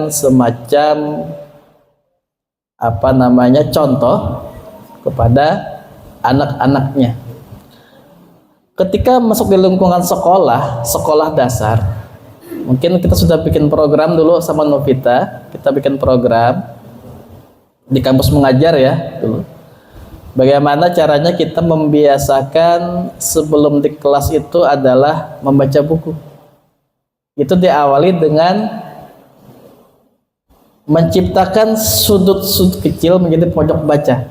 semacam contoh kepada anak-anaknya. Ketika masuk di lingkungan sekolah dasar, mungkin kita sudah bikin program dulu sama Novita, kita bikin program di kampus mengajar ya dulu. Bagaimana caranya kita membiasakan sebelum di kelas itu adalah membaca buku. Itu diawali dengan menciptakan sudut-sudut kecil menjadi pojok baca.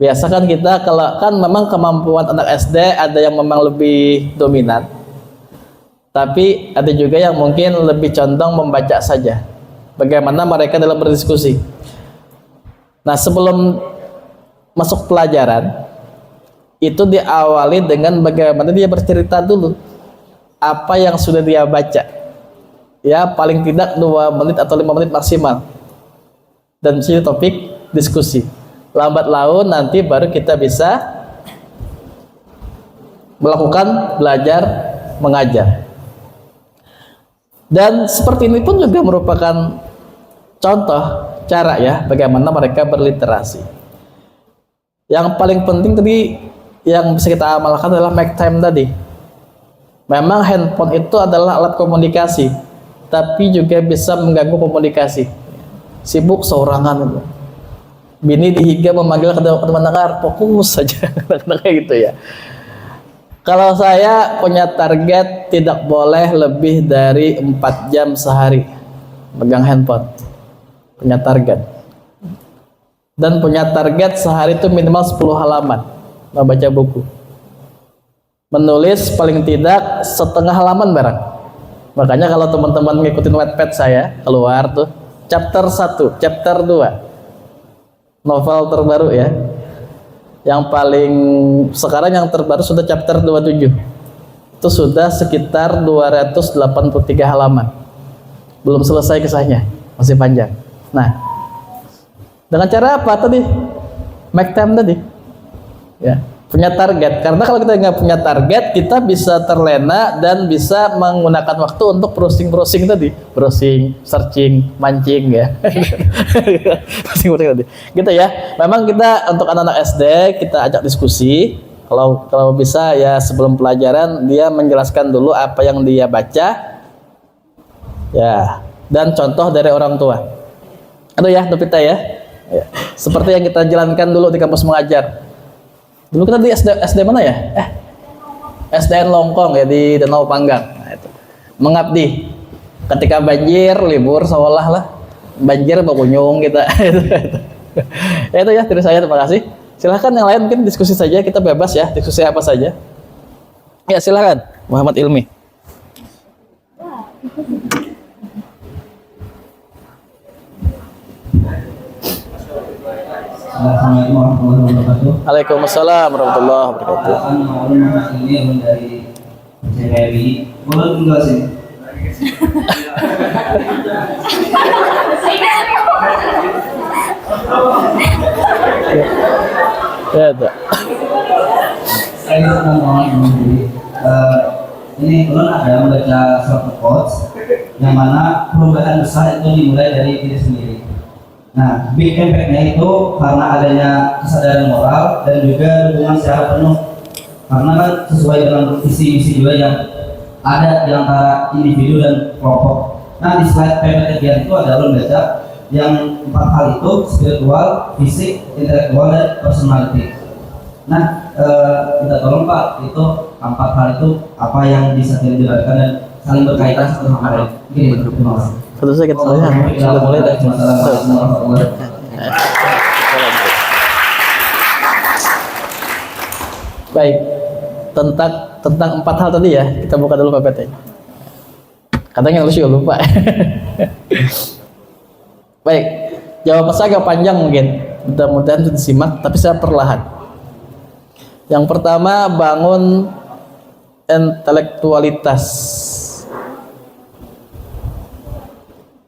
Biasakan kita, kalau kan memang kemampuan anak SD ada yang memang lebih dominan, tapi ada juga yang mungkin lebih condong membaca saja. Bagaimana mereka dalam berdiskusi. Nah, sebelum masuk pelajaran itu diawali dengan bagaimana dia bercerita dulu apa yang sudah dia baca. Ya, paling tidak 2 menit atau 5 menit maksimal. Dan jadi topik diskusi. Lambat laun nanti baru kita bisa melakukan belajar mengajar. Dan seperti ini pun juga merupakan contoh cara ya bagaimana mereka berliterasi. Yang paling penting tadi yang bisa kita amalkan adalah make time tadi. Memang handphone itu adalah alat komunikasi, tapi juga bisa mengganggu komunikasi. Sibuk seorangan itu. Bini dihiga memanggil ke teman dengar, fokus saja kayak gitu ya. Kalau saya punya target tidak boleh lebih dari 4 jam sehari megang handphone. Punya target. Dan punya target sehari itu minimal 10 halaman membaca buku. Menulis paling tidak setengah halaman barang. Makanya kalau teman-teman ngikutin Wattpad saya keluar tuh chapter 1, chapter 2 novel terbaru ya. Yang paling sekarang yang terbaru sudah chapter 27. Itu sudah sekitar 283 halaman. Belum selesai kisahnya, masih panjang. Nah, dengan cara apa tadi? Make time tadi. Ya. Punya target, karena kalau kita nggak punya target kita bisa terlena dan bisa menggunakan waktu untuk browsing tadi, browsing, searching, mancing ya. Browsing tadi gitu ya. Memang kita untuk anak-anak SD kita ajak diskusi, kalau bisa ya sebelum pelajaran dia menjelaskan dulu apa yang dia baca ya, dan contoh dari orang tua. Aduh ya Novita ya, seperti yang kita jalankan dulu di kampus mengajar. Dulu kita di SD mana ya? SDN Longkong ya, di Danau Panggang. Nah, itu. Mengabdi. Ketika banjir, libur sekolah lah. Banjir berkunjung kita. Itu ya dari saya, terima kasih. Silahkan yang lain mungkin diskusi saja, kita bebas ya, diskusi apa saja. Ya silahkan, Muhammad Ilmi. Assalamualaikum warahmatullahi wabarakatuh. Waalaikumsalam warahmatullahi wabarakatuh. Ini dari CPI. Boleh tinggal sini. Ya, ada. Saya mau ini ulun ada membaca suatu quotes yang mana perubahan besar itu dimulai dari diri sendiri. Nah, big impact-nya itu karena adanya kesadaran moral dan juga dukungan secara penuh. Karena kan sesuai dengan visi misi juga yang ada di antara individu dan kelompok. Nah, di slide PPT itu ada ulun baca yang 4 hal itu: spiritual, fisik, intelektual, dan personality. Nah, kita tolong Pak, itu 4 hal itu apa yang bisa dijelaskan dan saling berkaitan satu sama lain. Oke, terima kasih. Satu sedikit soalnya sudah mulai dari baik, tentang 4 hal tadi ya, kita buka dulu PPT. Katanya harus juga lupa. Baik, jawaban saya agak panjang mungkin, mudah-mudahan itu disimak, tapi saya perlahan. Yang pertama, bangun intelektualitas.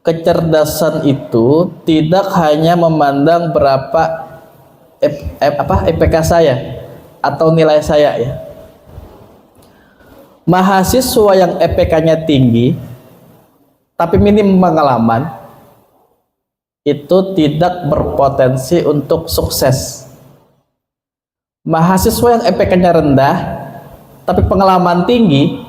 Kecerdasan itu tidak hanya memandang berapa IPK saya atau nilai saya ya. Mahasiswa yang IPK-nya tinggi tapi minim pengalaman, itu tidak berpotensi untuk sukses. Mahasiswa yang IPK-nya rendah tapi pengalaman tinggi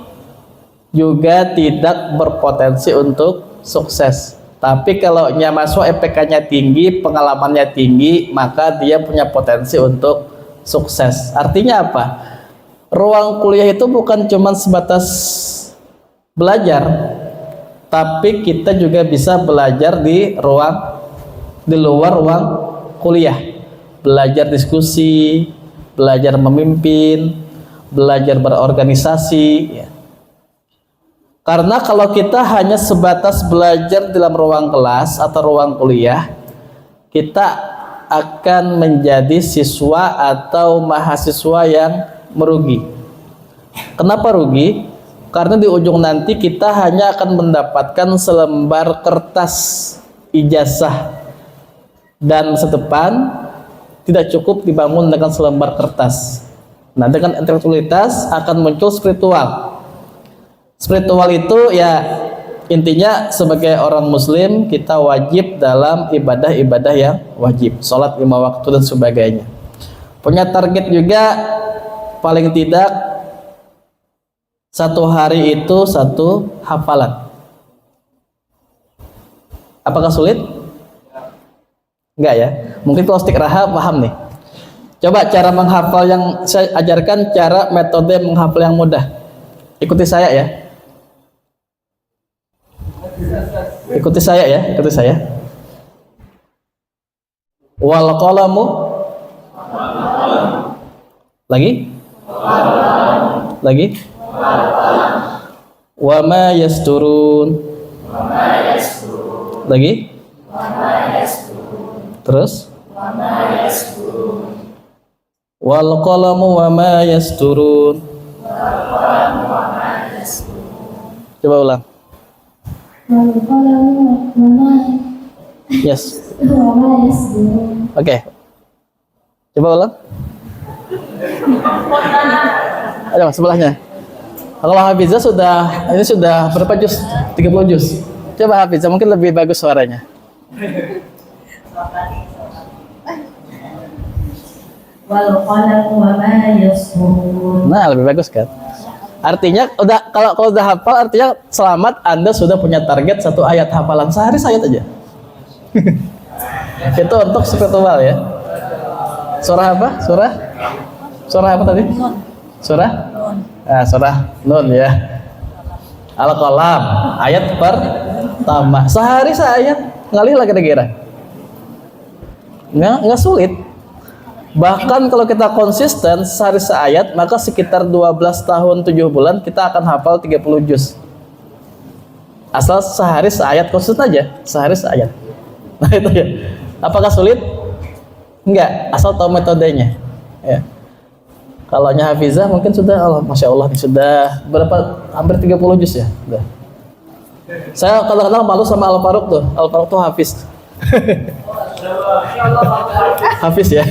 juga tidak berpotensi untuk sukses. Tapi kalau mahasiswa IPK-nya tinggi, pengalamannya tinggi, maka dia punya potensi untuk sukses. Artinya apa? Ruang kuliah itu bukan cuma sebatas belajar, tapi kita juga bisa belajar di luar ruang kuliah. Belajar diskusi, belajar memimpin, belajar berorganisasi ya. Karena kalau kita hanya sebatas belajar dalam ruang kelas atau ruang kuliah, kita akan menjadi siswa atau mahasiswa yang merugi. Kenapa rugi? Karena di ujung nanti kita hanya akan mendapatkan selembar kertas ijazah, dan masa depan tidak cukup dibangun dengan selembar kertas. Nah, dengan intelektualitas akan muncul spiritual. Spiritual itu ya intinya sebagai orang muslim kita wajib dalam ibadah-ibadah yang wajib, sholat 5 waktu dan sebagainya. Punya target juga paling tidak satu hari itu 1 hafalan. Apakah sulit? Enggak ya? Mungkin kalau istiqraha paham nih. Coba cara menghafal yang saya ajarkan, cara metode menghafal yang mudah. Ikuti saya ya. Ikuti saya ya, ikuti saya. Wal qalamu. Lagi? Lagi? Wa ma yasturun. Lagi? Terus? Wal qalamu wa ma yasturun. Coba ulang. Yes. Oke. Coba ulang. Ayo sebelahnya. Kalau Hafizah ini sudah berapa juz? 30 juz. Coba Hafizah mungkin lebih bagus suaranya. Nah, lebih bagus kan? Artinya kalau udah hafal, artinya selamat, Anda sudah punya target 1 ayat hafalan sehari ayat aja. Itu untuk spiritual ya. Surah apa? Surah apa tadi? Surah? Surah Nun ya. Al-Qalam ayat pertama. Sehari ayat, ngalih lah kira-kira. Nggak sulit. Bahkan kalau kita konsisten sehari seayat, maka sekitar 12 tahun 7 bulan kita akan hafal 30 juz. Asal sehari seayat, konsisten aja, sehari seayat. Nah itu ya. Apakah sulit? Enggak, asal tahu metodenya. Ya. Kalau Hafizah mungkin sudah, Masya Allah nih, sudah berapa? Hampir 30 juz ya. Udah. Saya kadang-kadang malu sama Al-Faruq tuh. Al-Faruq tuh Hafiz. Hafiz ya.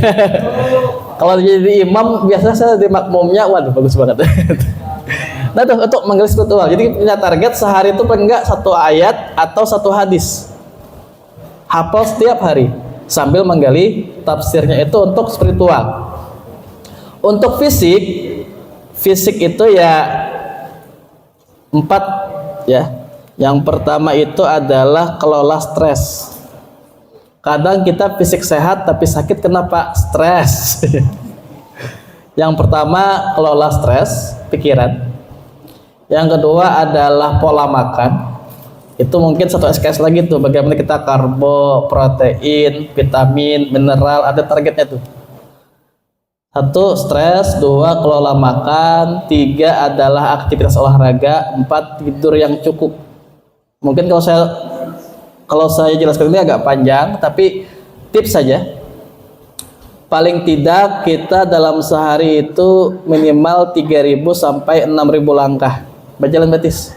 Kalau jadi imam biasanya saya di makmumnya, waduh bagus banget. Nah tuh, untuk menggali spiritual, jadi punya target sehari itu paling enggak 1 ayat atau 1 hadis, hafal setiap hari sambil menggali tafsirnya. Itu untuk spiritual. Untuk fisik itu ya 4 ya. Yang pertama itu adalah kelola stres. Kadang kita fisik sehat tapi sakit, kenapa? Stres. Yang pertama kelola stres, pikiran. Yang kedua adalah pola makan. Itu mungkin 1 SKS lagi tuh, bagaimana kita karbo, protein, vitamin, mineral, ada targetnya tuh. 1 stres, 2 kelola makan, 3 adalah aktivitas olahraga, 4 tidur yang cukup. Mungkin kalau saya jelaskan ini agak panjang, tapi tips saja. Paling tidak kita dalam sehari itu minimal 3.000 sampai 6.000 langkah berjalan betis.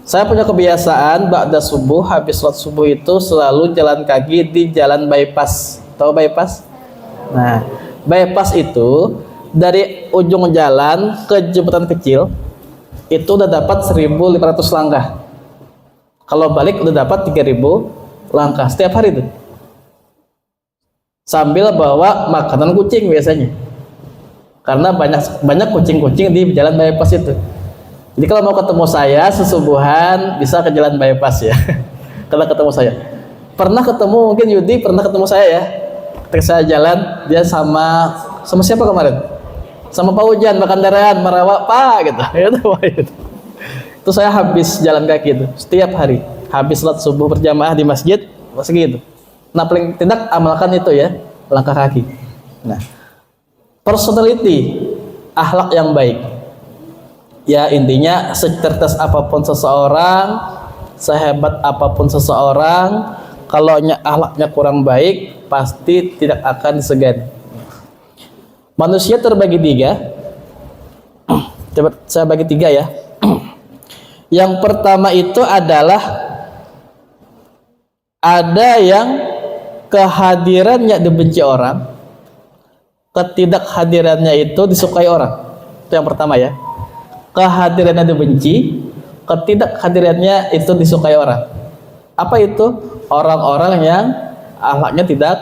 Saya punya kebiasaan ba'da subuh, habis sholat subuh itu selalu jalan kaki di jalan bypass. Tahu bypass? Nah, bypass itu dari ujung jalan ke jembatan kecil itu udah dapat 1.500 langkah. Kalau balik udah dapat 3.000 langkah setiap hari tuh. Sambil bawa makanan kucing biasanya. Karena banyak kucing-kucing di jalan bypass itu. Jadi kalau mau ketemu saya sesubuhan bisa ke jalan bypass ya. Kalau ketemu saya. Pernah ketemu mungkin Yudi pernah ketemu saya ya. Ketika saya jalan dia sama siapa kemarin? Sama Pak Ujan, Makandaran, Marawa, Pak gitu. Itu saya habis jalan kaki itu setiap hari. Habis sholat subuh berjamaah di masjid, segitu. Nah, paling tidak amalkan itu ya, langkah kaki. Nah, personality, akhlak yang baik. Ya intinya secerdas apapun seseorang, sehebat apapun seseorang, kalau akhlaknya kurang baik, pasti tidak akan disegani. Manusia terbagi 3. Coba saya bagi 3 ya. Yang pertama itu adalah ada yang kehadirannya dibenci orang, ketidakhadirannya itu disukai orang. Itu yang pertama ya. Kehadirannya dibenci, ketidakhadirannya itu disukai orang. Apa itu? Orang-orang yang akhlaknya tidak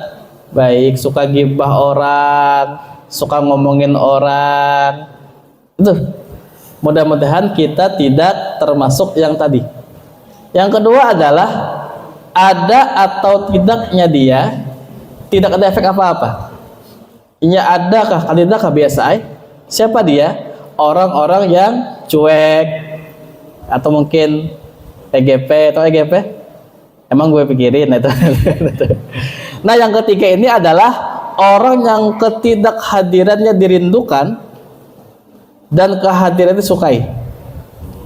baik, suka gibah orang, suka ngomongin orang. Itu. Mudah-mudahan kita tidak termasuk yang tadi. Yang kedua adalah ada atau tidaknya dia tidak ada efek apa-apa. Ini adakah tidakah biasa? Siapa dia? Orang-orang yang cuek atau mungkin EGP atau EGP. Emang gue pikirin itu. Nah, yang ketiga ini adalah orang yang ketidakhadirannya dirindukan dan kehadiran disukai.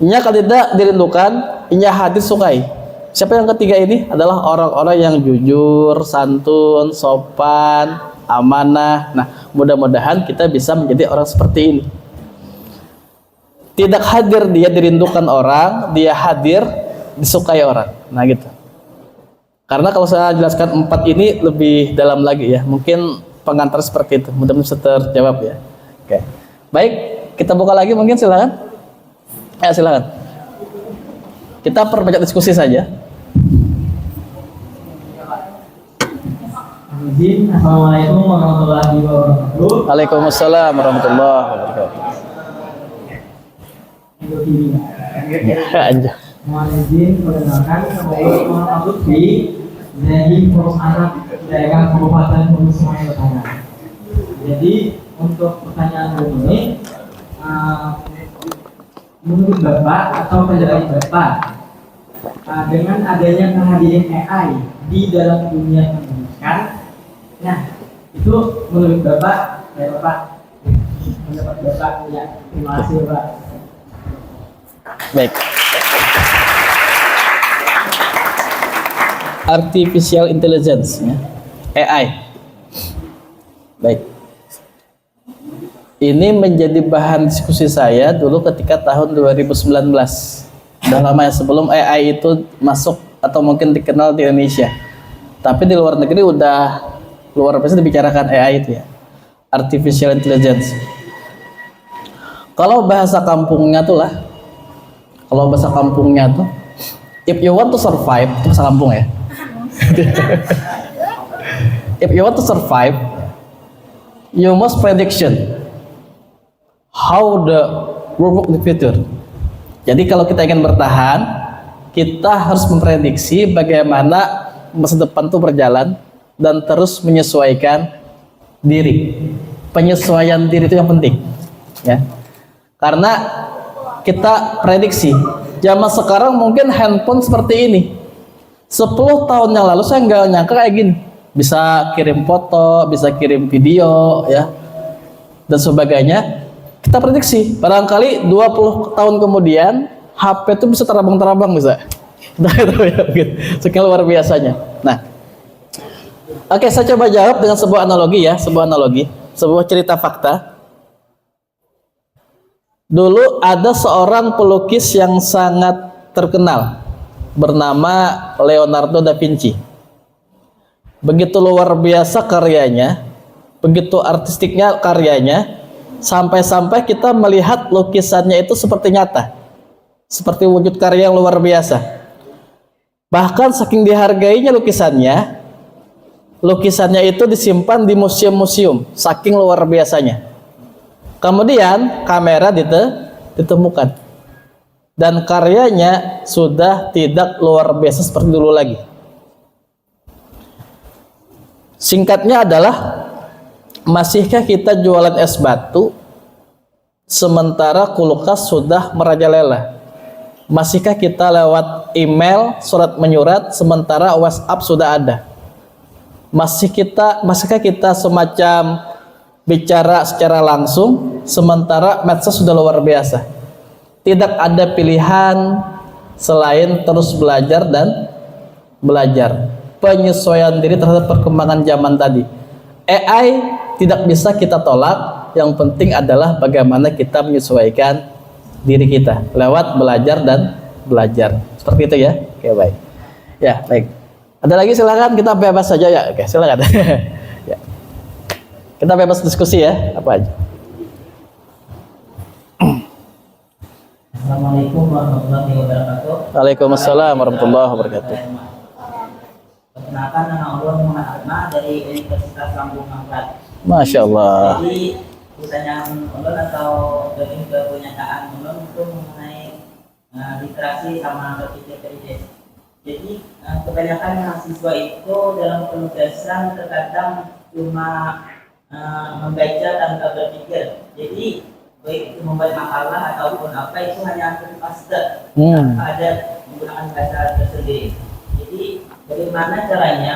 Inya tidak dirindukan, inya hadir sukai. Siapa yang ketiga ini? Adalah orang-orang yang jujur, santun, sopan, amanah. Nah, mudah-mudahan kita bisa menjadi orang seperti ini. Tidak hadir dia dirindukan orang, dia hadir disukai orang. Nah, gitu. Karena kalau saya jelaskan 4 ini lebih dalam lagi ya. Mungkin pengantar seperti itu. Mudah-mudahan bisa terjawab ya. Oke. Baik, kita buka lagi mungkin silakan. Ya, silakan. Kita perbanyak diskusi saja. Assalamualaikum warahmatullahi wabarakatuh. Waalaikumsalam warahmatullahi wabarakatuh. Ya, aja. Mohon izin perkenalkan saya Muhammad Lutfi dari Forum Anak Daerah Kabupaten Hulu Sungai Utara. Jadi untuk pertanyaan hari ini, menurut Bapak atau pendapat Bapak, dengan adanya kehadiran AI di dalam dunia pendidikan, nah itu menurut Bapak, ya Bapak, pendapat Bapak ya. Terima kasih Pak. Baik. Artificial Intelligence ya. AI. Baik. Ini menjadi bahan diskusi saya dulu ketika tahun 2019. Udah lama ya, sebelum AI itu masuk atau mungkin dikenal di Indonesia. Tapi di luar negeri udah luar biasa dibicarakan AI itu ya. Artificial Intelligence. Kalau bahasa kampungnya tuh lah. Kalau bahasa kampungnya tuh, if you want to survive, itu bahasa kampung ya. If you want to survive, you must prediction how the world in the future. Jadi kalau kita ingin bertahan, kita harus memprediksi bagaimana masa depan itu berjalan dan terus menyesuaikan diri. Penyesuaian diri itu yang penting, ya. Karena kita prediksi zaman sekarang mungkin handphone seperti ini. 10 tahun yang lalu saya nggak nyangka kayak gini. Bisa kirim foto, bisa kirim video, ya, dan sebagainya. Kita prediksi, barangkali 20 tahun kemudian HP itu bisa terbang-terbang bisa. Sekian luar biasanya. Nah, oke, saya coba jawab dengan sebuah analogi ya, sebuah cerita fakta. Dulu ada seorang pelukis yang sangat terkenal bernama Leonardo da Vinci. Begitu luar biasa karyanya, begitu artistiknya karyanya, sampai-sampai kita melihat lukisannya itu seperti nyata, seperti wujud karya yang luar biasa. Bahkan saking dihargainya lukisannya itu disimpan di museum-museum, saking luar biasanya. Kemudian kamera ditemukan, dan karyanya sudah tidak luar biasa seperti dulu lagi. Singkatnya adalah, masihkah kita jualan es batu sementara kulkas sudah merajalela? Masihkah kita lewat email, surat menyurat, sementara WhatsApp sudah ada? Masihkah kita semacam bicara secara langsung, sementara medsos sudah luar biasa? Tidak ada pilihan selain terus belajar dan belajar. Penyesuaian diri terhadap perkembangan zaman tadi. AI tidak bisa kita tolak, yang penting adalah bagaimana kita menyesuaikan diri kita lewat belajar dan belajar. Seperti itu ya. Oke, baik. Ya, baik. Ada lagi, silakan, kita bebas saja ya. Oke, silakan. Ya. Kita bebas diskusi ya, apa aja. Assalamualaikum warahmatullahi wabarakatuh. Waalaikumsalam warahmatullahi wabarakatuh. Perkenalkan, nama Allah Muhammad Arma dari Universitas Lambung Mangkurat. Masya Allah. Jadi pertanyaan ulun atau lebih ke pernyataan ulun itu mengenai literasi sama berpikir kritis. Jadi kebanyakan mahasiswa itu dalam penugasan terkadang cuma membaca tanpa berpikir. Jadi baik itu membuat makalah ataupun apa, itu hanya copy paste tanpa ada menggunakan bahasa tersendiri. Jadi bagaimana caranya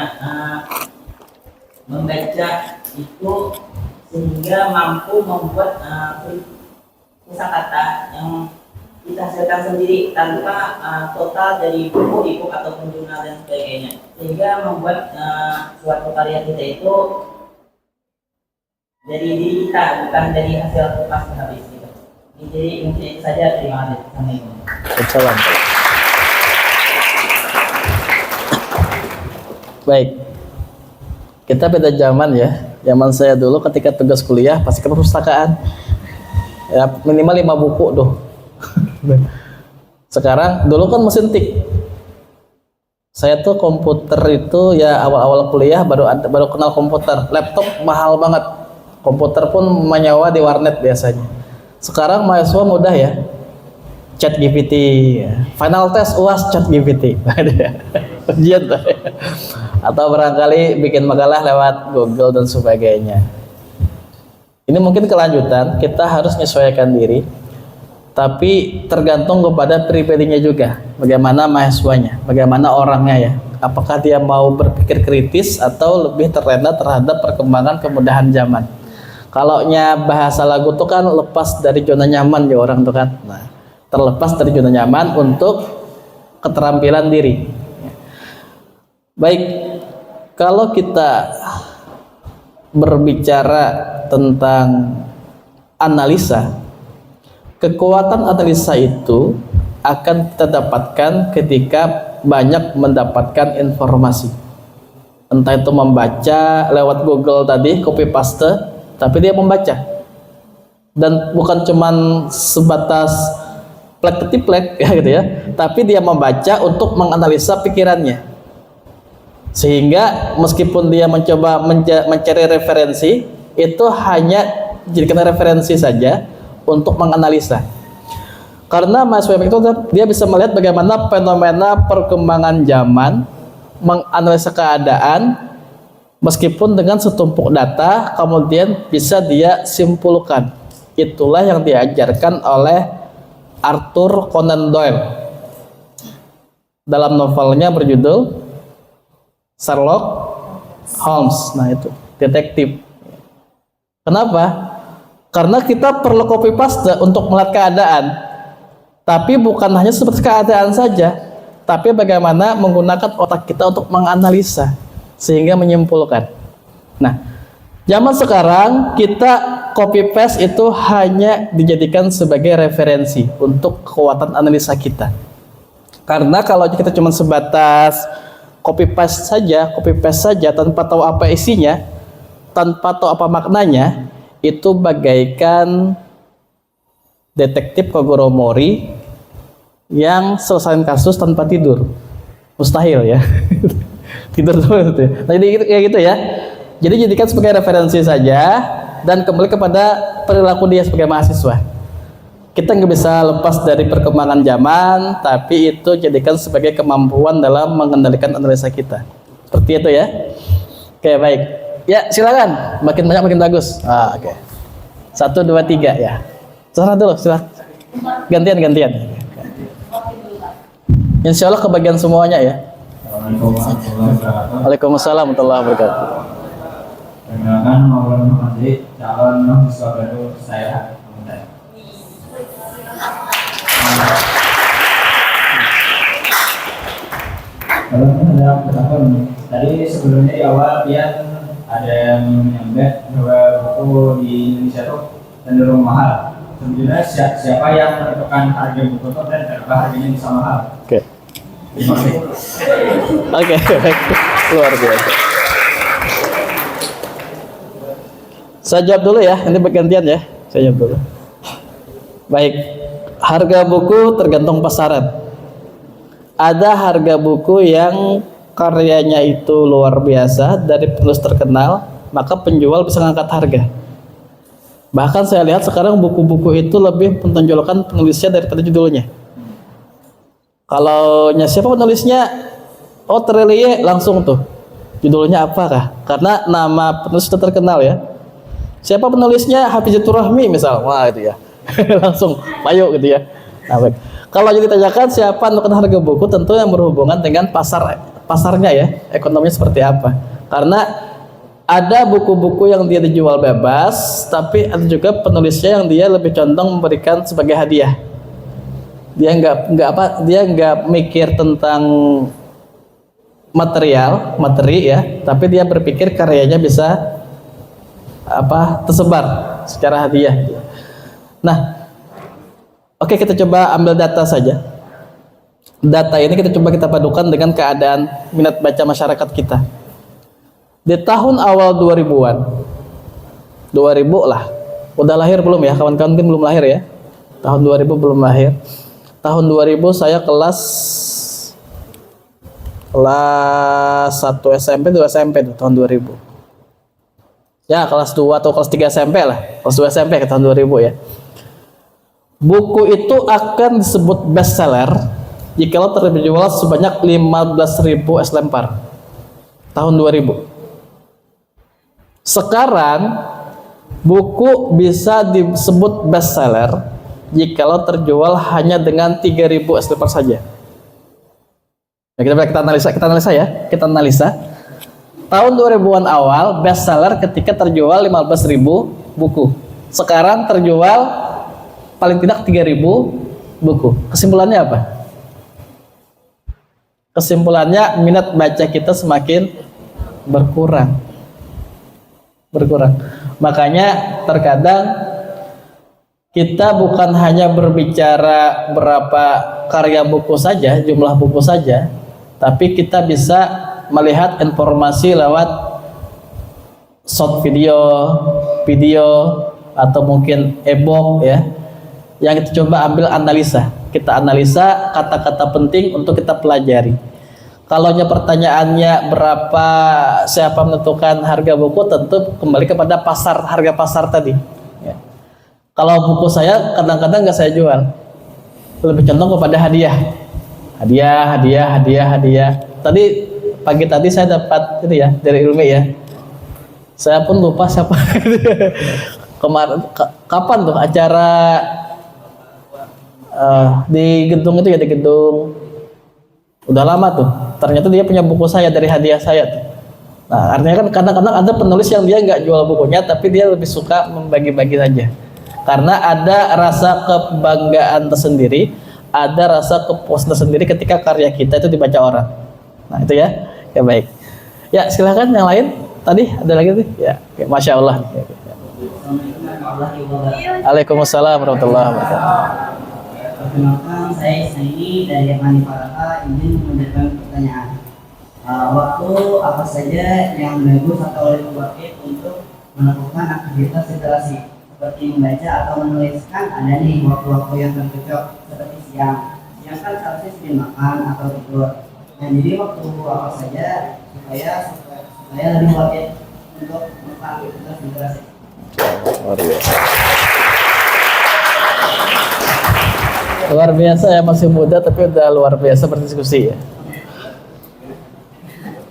membaca itu sehingga mampu membuat kosakata yang kita hasilkan sendiri tanpa total dari buku, e-book ataupun jurnal dan sebagainya, sehingga membuat suatu karya kita itu dari diri kita, bukan dari hasil kupas habis gitu. Jadi mungkin itu saja, terima kasih. Assalamualaikum. Salam. Baik, kita beda zaman ya. Zaman saya dulu ketika tugas kuliah pasti ke perpustakaan, ya minimal 5 buku tuh. Sekarang, dulu kan mesin tik. Saya tuh komputer itu ya awal-awal kuliah baru kenal komputer. Laptop mahal banget, komputer pun menyewa di warnet biasanya. Sekarang mahasiswa mudah ya, ChatGPT, final test UAS ChatGPT, ujian tuh. Atau barangkali bikin makalah lewat Google dan sebagainya. Ini mungkin kelanjutan, kita harus menyesuaikan diri, tapi tergantung kepada pribadinya juga, bagaimana mahasiswanya, bagaimana orangnya ya. Apakah dia mau berpikir kritis atau lebih terlena terhadap perkembangan kemudahan zaman. Kalau bahasa lagu tuh kan lepas dari zona nyaman ya orang tuh kan. Nah, terlepas dari zona nyaman untuk keterampilan diri. Baik, kalau kita berbicara tentang analisa, kekuatan analisa itu akan kita dapatkan ketika banyak mendapatkan informasi. Entah itu membaca lewat Google tadi, copy paste, tapi dia membaca. Dan bukan cuman sebatas plek ketiplek ya gitu ya, tapi dia membaca untuk menganalisa pikirannya. Sehingga meskipun dia mencoba mencari referensi, itu hanya jadikan referensi saja untuk menganalisa. Karena mahasiswa itu dia bisa melihat bagaimana fenomena perkembangan zaman, menganalisa keadaan meskipun dengan setumpuk data, kemudian bisa dia simpulkan. Itulah yang diajarkan oleh Arthur Conan Doyle dalam novelnya berjudul Sherlock Holmes. Nah itu detektif. Kenapa? Karena kita perlu copy paste untuk melihat keadaan, tapi bukan hanya seperti keadaan saja, tapi bagaimana menggunakan otak kita untuk menganalisa sehingga menyimpulkan. Nah, zaman sekarang kita copy paste itu hanya dijadikan sebagai referensi untuk kekuatan analisa kita. Karena kalau kita cuma sebatas copy paste saja tanpa tahu apa isinya, tanpa tahu apa maknanya, itu bagaikan detektif Kogoro Mori yang selesaiin kasus tanpa tidur. mustahil ya. Tidur terus gitu. Nah, jadi kayak gitu ya. Jadi jadikan sebagai referensi saja dan kembali kepada perilaku dia sebagai mahasiswa. Kita nggak bisa lepas dari perkembangan zaman, tapi itu jadikan sebagai kemampuan dalam mengendalikan analisa kita. Seperti itu ya. Oke, baik. Ya, silakan. Makin banyak makin bagus. Oke. 1, 2, 3 ya. Salah dulu, silakan. Gantian. Insya Allah kebagian semuanya ya. Waalaikumsalam warahmatullahi wabarakatuh. Perkenalkan, Maulana Muhammad, calon mahasiswa baru saya. Kalau ada pertanyaan nih, tadi sebelumnya di awal Pian ada yang menyampaikan bahwa buku di Indonesia itu cenderung mahal. Sebenarnya siapa yang menentukan harga buku itu dan kenapa harganya bisa mahal? Oke. Oke, luar biasa. Saya jawab dulu ya, ini bergantian ya. Saya jawab dulu. Baik, harga buku tergantung pasaran. Ada harga buku yang karyanya itu luar biasa dari penulis terkenal, maka penjual bisa ngangkat harga. Bahkan saya lihat sekarang buku-buku itu lebih menonjolkan penulisnya daripada judulnya. Kalau siapa penulisnya, oh Terelie, langsung tuh judulnya apakah? Karena nama penulis itu terkenal ya. Siapa penulisnya? Hafizatur Rahmi misal, wah itu ya. Langsung payu gitu ya. Nah, baik. Kalau jadi ditanyakan siapa menentukan harga buku, tentu yang berhubungan dengan pasarnya ya, ekonominya seperti apa. Karena ada buku-buku yang dia dijual bebas, tapi ada juga penulisnya yang dia lebih condong memberikan sebagai hadiah. Dia nggak mikir tentang materi ya, tapi dia berpikir karyanya bisa tersebar secara hadiah. Nah, oke, kita coba ambil data saja. Data ini kita padukan dengan keadaan minat baca masyarakat kita. Di tahun awal 2000-an, 2000 lah. Udah lahir belum ya? Kawan-kawan mungkin belum lahir ya. Tahun 2000 belum lahir. Tahun 2000 saya kelas 1 SMP, 2 SMP tuh, tahun 2000. Ya, kelas 2 atau kelas 3 SMP lah. Kelas 2 SMP ke tahun 2000 ya. Buku itu akan disebut bestseller jikalau terjual sebanyak 15.000 es lempar tahun 2000. Sekarang buku bisa disebut bestseller jikalau terjual hanya dengan 3.000 es lempar saja. Nah, kita analisa ya. Kita analisa. Tahun 2000-an awal bestseller ketika terjual 15.000 buku. Sekarang terjual paling tidak 3.000 buku. Kesimpulannya apa? Kesimpulannya minat baca kita semakin berkurang. Makanya terkadang kita bukan hanya berbicara berapa karya buku saja, jumlah buku saja, tapi kita bisa melihat informasi lewat short video atau mungkin e-book ya. Yang kita coba ambil analisa. Kita analisa kata-kata penting untuk kita pelajari. Kalau pertanyaannya berapa, siapa menentukan harga buku, tentu kembali kepada harga pasar tadi. Ya. Kalau buku saya kadang-kadang nggak saya jual, lebih condong kepada hadiah. Tadi pagi tadi saya dapat itu ya dari Ilmi ya. Saya pun lupa siapa. Kemarin kapan tuh acara di gedung itu ya, di gedung udah lama tuh. Ternyata dia punya buku saya dari hadiah saya tuh. Nah, artinya kan kadang-kadang ada penulis yang dia nggak jual bukunya, tapi dia lebih suka membagi-bagi saja. Karena ada rasa kebanggaan tersendiri, ada rasa kepuasan tersendiri ketika karya kita itu dibaca orang. Nah, itu ya. Ya baik. Ya, silakan yang lain. Tadi ada lagi tuh. Ya, Masya Allah. Waalaikumsalam warahmatullahi wabarakatuh. Perkenalkan, saya Saini dari Mani Paraka ingin mengajukan pertanyaan. Waktu apa saja yang bagus atau lebih baik untuk melakukan aktivitas literasi seperti membaca atau menuliskan? Ada nih waktu-waktu yang tercocok seperti siang kan seharusnya sebelum makan atau tidur. Nah, jadi waktu apa saja supaya lebih worth it untuk aktivitas literasi. Luar biasa. Luar biasa ya, masih muda tapi udah luar biasa berdiskusi ya.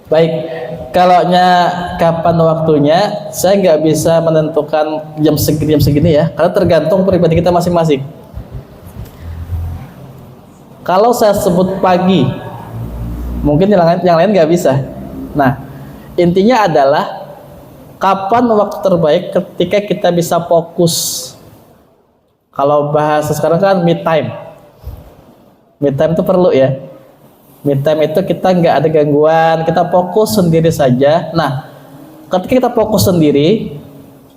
Baik, kalaunya kapan waktunya, saya nggak bisa menentukan jam segini ya, karena tergantung pribadi kita masing-masing. Kalau saya sebut pagi, mungkin yang lain nggak bisa. Nah, intinya adalah kapan waktu terbaik ketika kita bisa fokus. Kalau bahasa sekarang kan me time. Me time itu perlu ya. Me time itu kita nggak ada gangguan, kita fokus sendiri saja. Nah, ketika kita fokus sendiri,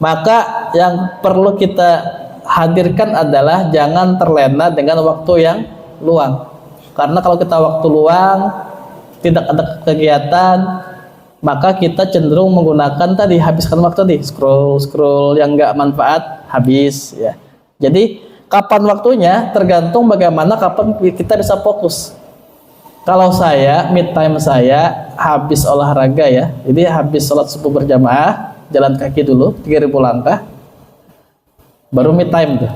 maka yang perlu kita hadirkan adalah jangan terlena dengan waktu yang luang. Karena kalau kita waktu luang, tidak ada kegiatan, maka kita cenderung menggunakan tadi, habiskan waktu tadi, scroll yang nggak manfaat, habis ya. Jadi kapan waktunya tergantung bagaimana kapan kita bisa fokus. Kalau saya, me time saya habis olahraga ya, jadi habis sholat subuh berjamaah, jalan kaki dulu 3.000 langkah, baru me time tuh.